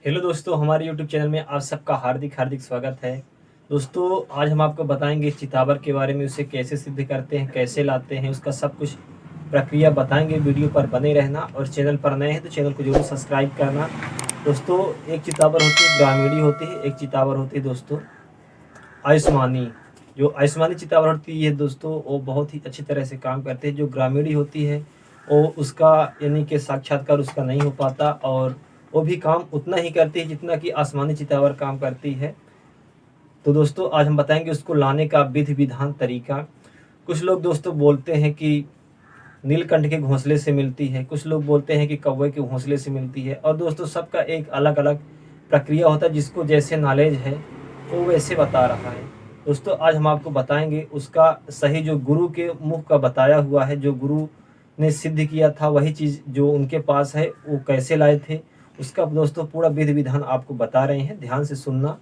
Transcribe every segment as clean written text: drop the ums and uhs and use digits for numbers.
Hello दोस्तों, हमारे YouTube channel में आप सबका हार्दिक हार्दिक स्वागत है। दोस्तों, आज हम आपको बताएंगे चितावर के बारे में, उसे कैसे सिद्ध करते हैं, कैसे लाते हैं, उसका सब कुछ प्रक्रिया बताएंगे। वीडियो पर बने रहना और चैनल पर नए हैं तो चैनल को जरूर सब्सक्राइब करना। दोस्तों, एक चितावर होती है ग्रामीणी होती है, एक चितावर होती है दोस्तों आयुष्मानी। जो आयुष्मानी चितावर होती है दोस्तों, वो बहुत ही अच्छी तरह से काम करते हैं। जो ग्रामीणी होती है वो उसका यानी कि साक्षात्कार उसका नहीं हो पाता, और वो भी काम उतना ही करती है जितना कि आसमानी चितावर काम करती है। तो दोस्तों, आज हम बताएंगे उसको लाने का विधि विधान तरीका। कुछ लोग दोस्तों बोलते हैं कि नीलकंठ के घोंसले से मिलती है, कुछ लोग बोलते हैं कि कौवे के घोंसले से मिलती है, और दोस्तों सबका एक अलग अलग प्रक्रिया होता है। जिसको जैसे नॉलेज है वो वैसे बता रहा है। दोस्तों, आज हम आपको बताएंगे उसका सही, जो गुरु के मुख का बताया हुआ है, जो गुरु ने सिद्ध किया था वही चीज़ जो उनके पास है वो कैसे लाए थे, उसका दोस्तों पूरा विधि विधान आपको बता रहे हैं। ध्यान से सुनना।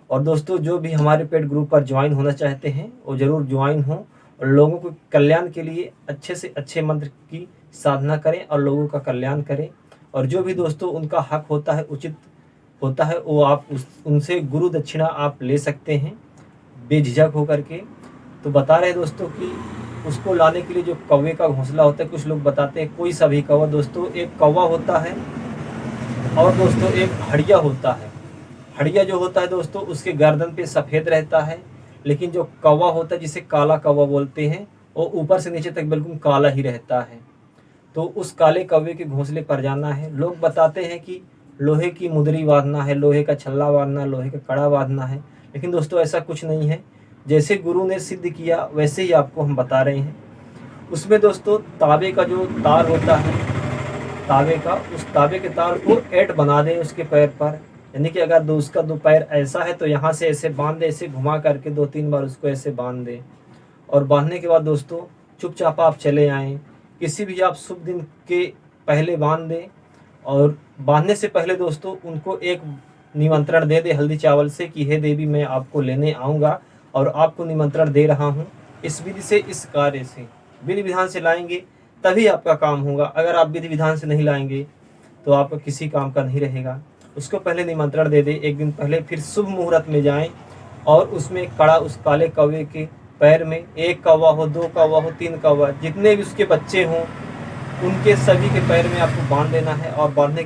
और दोस्तों, जो भी हमारे पेड ग्रुप पर ज्वाइन होना चाहते हैं वो ज़रूर ज्वाइन हों, और लोगों को कल्याण के लिए अच्छे से अच्छे मंत्र की साधना करें और लोगों का कल्याण करें। और जो भी दोस्तों उनका हक होता है, उचित होता है, वो आप उनसे गुरु दक्षिणा आप ले सकते हैं बेझिझक होकर के। तो बता रहे हैं दोस्तों कि उसको लाने के लिए जो कौवे का घोंसला होता है, कुछ लोग बताते हैं कोई सा भी कौवा। दोस्तों, एक कौवा होता है और दोस्तों एक हड़िया होता है। हड़िया जो होता है दोस्तों, उसके गर्दन पे सफ़ेद रहता है, लेकिन जो कौवा होता है जिसे काला कौवा बोलते हैं, वो ऊपर से नीचे तक बिल्कुल काला ही रहता है। तो उस काले कौवे के घोंसले पर जाना है। लोग बताते हैं कि लोहे की मुदरी बांधना है, लोहे का छल्ला बांधना, लोहे का कड़ा बांधना है, लेकिन दोस्तों ऐसा कुछ नहीं है। जैसे गुरु ने सिद्ध किया वैसे ही आपको हम बता रहे हैं। उसमें दोस्तों तांबे का जो तार होता है, तांबे का, उस तांबे के तार को ऐट बना दें उसके पैर पर। यानी कि अगर उसका दो पैर ऐसा है तो यहाँ से ऐसे बांध दे, ऐसे घुमा करके 2-3 बार उसको ऐसे बांध दें। और बांधने के बाद दोस्तों चुपचाप आप चले आएँ। किसी भी आप शुभ दिन के पहले बांध दें। और बांधने से पहले दोस्तों उनको एक निमंत्रण दे दे हल्दी चावल से कि हे देवी, मैं आपको लेने आऊँगा और आपको निमंत्रण दे रहा हूँ। इस विधि से, इस कार्य से, विधि विधान से लाएंगे तभी आपका काम होगा। अगर आप विधि विधान से नहीं लाएंगे तो आपका किसी काम का नहीं रहेगा। उसको पहले निमंत्रण दे दे एक दिन पहले, फिर शुभ मुहूर्त में जाएं और उसमें कड़ा उस काले कौवे के पैर में, एक कौवा हो, 2 कौवा हो, 3 कौवा, जितने भी उसके बच्चे हों उनके सभी के पैर में आपको बांध देना है। और बांधने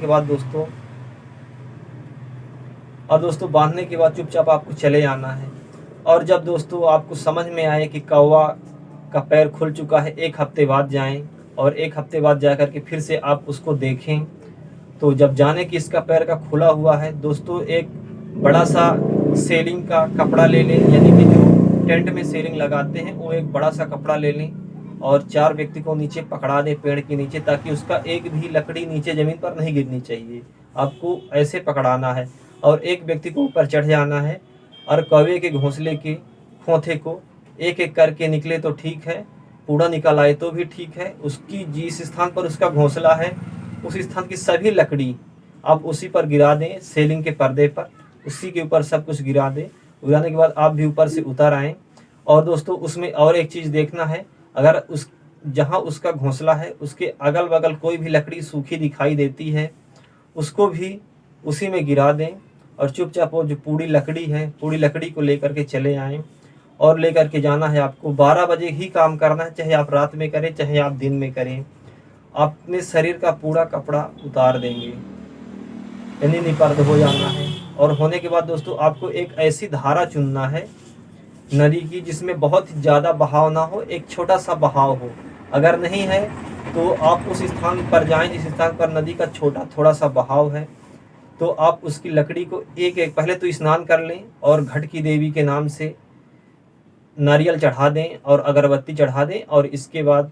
के बाद चुपचाप आपको चले आना है। और जब दोस्तों आपको समझ में आए कि कौवा का पैर खुल चुका है, 1 हफ्ते बाद जाएं, और 1 हफ्ते बाद जा कर के फिर से आप उसको देखें। तो जब जाने कि इसका पैर का खुला हुआ है दोस्तों, एक बड़ा सा सेलिंग का कपड़ा ले लें, यानी कि जो टेंट में सेलिंग लगाते हैं वो एक बड़ा सा कपड़ा ले लें, और 4 व्यक्ति को नीचे पकड़ा दें पेड़ के नीचे, ताकि उसका एक भी लकड़ी नीचे ज़मीन पर नहीं गिरनी चाहिए। आपको ऐसे पकड़ाना है और एक व्यक्ति को ऊपर चढ़ जाना है, और कौवे के घोंसले के खोखे को एक एक करके निकले तो ठीक है, पूरा निकल आए तो भी ठीक है। उसकी जिस स्थान पर उसका घोंसला है उस स्थान की सभी लकड़ी आप उसी पर गिरा दें, सेलिंग के पर्दे पर, उसी के ऊपर सब कुछ गिरा दें। गिराने के बाद आप भी ऊपर से उतर आएँ। और दोस्तों उसमें और एक चीज़ देखना है, अगर उस जहाँ उसका घोंसला है उसके अगल बगल कोई भी लकड़ी सूखी दिखाई देती है, उसको भी उसी में गिरा दें। और चुपचाप वो जो पूरी लकड़ी है, पूरी लकड़ी को लेकर के चले आएँ। और लेकर के जाना है आपको, 12 बजे ही काम करना है, चाहे आप रात में करें चाहे आप दिन में करें। आप अपने शरीर का पूरा कपड़ा उतार देंगे, यानी निपर्द हो जाना है। और होने के बाद दोस्तों आपको एक ऐसी धारा चुनना है नदी की जिसमें बहुत ज़्यादा बहाव ना हो, एक छोटा सा बहाव हो। अगर नहीं है तो आप उस स्थान पर जाएं जिस स्थान पर नदी का छोटा थोड़ा सा बहाव है। तो आप उसकी लकड़ी को एक एक, पहले तो स्नान कर लें और घट की देवी के नाम से नारियल चढ़ा दें और अगरबत्ती चढ़ा दें, और इसके बाद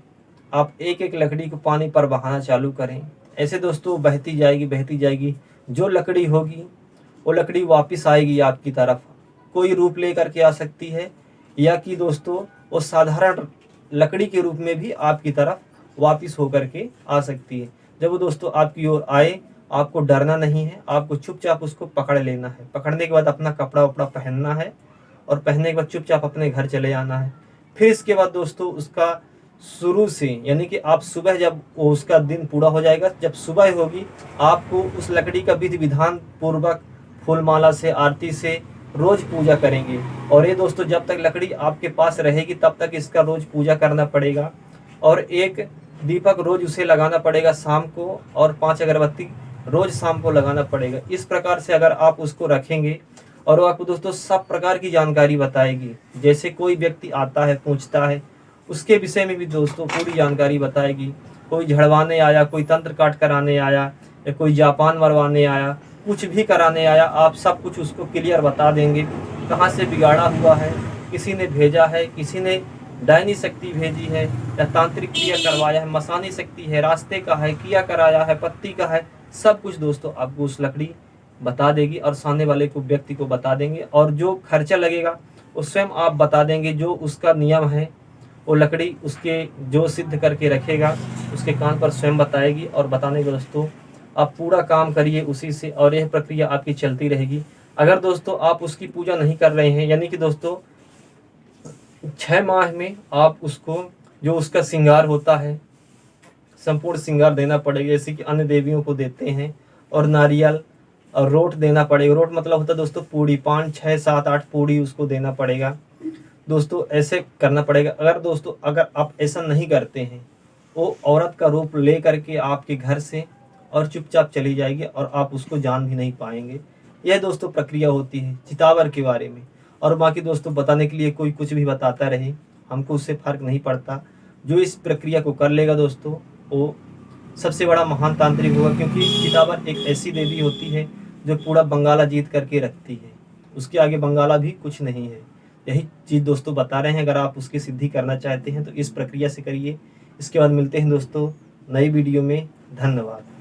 आप एक एक लकड़ी को पानी पर बहाना चालू करें। ऐसे दोस्तों बहती जाएगी बहती जाएगी, जो लकड़ी होगी वो लकड़ी वापस आएगी आपकी तरफ। कोई रूप ले करके आ सकती है, या कि दोस्तों वो साधारण लकड़ी के रूप में भी आपकी तरफ वापस होकर के आ सकती है। जब वो दोस्तों आपकी ओर आए, आपको डरना नहीं है, आपको चुपचाप उसको पकड़ लेना है। पकड़ने के बाद अपना कपड़ा वपड़ा पहनना है, और पहनने के बाद चुपचाप अपने घर चले आना है। फिर इसके बाद दोस्तों उसका शुरू से, यानी कि आप सुबह जब उसका दिन पूरा हो जाएगा, जब सुबह होगी, आपको उस लकड़ी का विधि विधान पूर्वक फूलमाला से, आरती से रोज पूजा करेंगे। और ये दोस्तों जब तक लकड़ी आपके पास रहेगी तब तक इसका रोज पूजा करना पड़ेगा। और एक दीपक रोज उसे लगाना पड़ेगा शाम को, और 5 अगरबत्ती रोज शाम को लगाना पड़ेगा। इस प्रकार से अगर आप उसको रखेंगे, और वो आपको दोस्तों सब प्रकार की जानकारी बताएगी। जैसे कोई व्यक्ति आता है, पूछता है, उसके विषय में भी दोस्तों पूरी जानकारी बताएगी। कोई झड़वाने आया, कोई तंत्र काट कराने आया, या कोई जापान मरवाने आया, कुछ भी कराने आया, आप सब कुछ उसको क्लियर बता देंगे। कहाँ से बिगाड़ा हुआ है, किसी ने भेजा है, किसी ने डायनी शक्ति भेजी है, या तांत्रिक क्रिया करवाया है, मसानी शक्ति है, रास्ते का है, किया कराया है, पत्ती का है, सब कुछ दोस्तों आपको उस लकड़ी बता देगी। और सामने वाले को, व्यक्ति को बता देंगे। और जो खर्चा लगेगा वो स्वयं आप बता देंगे। जो उसका नियम है वो लकड़ी उसके जो सिद्ध करके रखेगा उसके कान पर स्वयं बताएगी। और बताने के दोस्तों आप पूरा काम करिए उसी से, और यह प्रक्रिया आपकी चलती रहेगी। अगर दोस्तों आप उसकी पूजा नहीं कर रहे हैं, यानी कि दोस्तों 6 माह में आप उसको, जो उसका श्रृंगार होता है, संपूर्ण श्रृंगार देना पड़ेगा, जैसे कि अन्य देवियों को देते हैं। और नारियल और रोट देना पड़ेगा। रोट मतलब होता है दोस्तों पूड़ी, 5, 6, 7, 8 पूड़ी उसको देना पड़ेगा दोस्तों। ऐसे करना पड़ेगा। अगर दोस्तों अगर आप ऐसा नहीं करते हैं, वो औरत का रूप ले करके आपके घर से और चुपचाप चली जाएगी, और आप उसको जान भी नहीं पाएंगे। यह दोस्तों प्रक्रिया होती है चितावर के बारे में। और बाकी दोस्तों बताने के लिए कोई कुछ भी बताता रहे, हमको उससे फर्क नहीं पड़ता। जो इस प्रक्रिया को कर लेगा दोस्तों, वो सबसे बड़ा महान तांत्रिक होगा। क्योंकि चितावर एक ऐसी देवी होती है जो पूरा बंगाला जीत करके रखती है। उसके आगे बंगाला भी कुछ नहीं है। यही चीज़ दोस्तों बता रहे हैं। अगर आप उसकी सिद्धि करना चाहते हैं तो इस प्रक्रिया से करिए। इसके बाद मिलते हैं दोस्तों नई वीडियो में। धन्यवाद।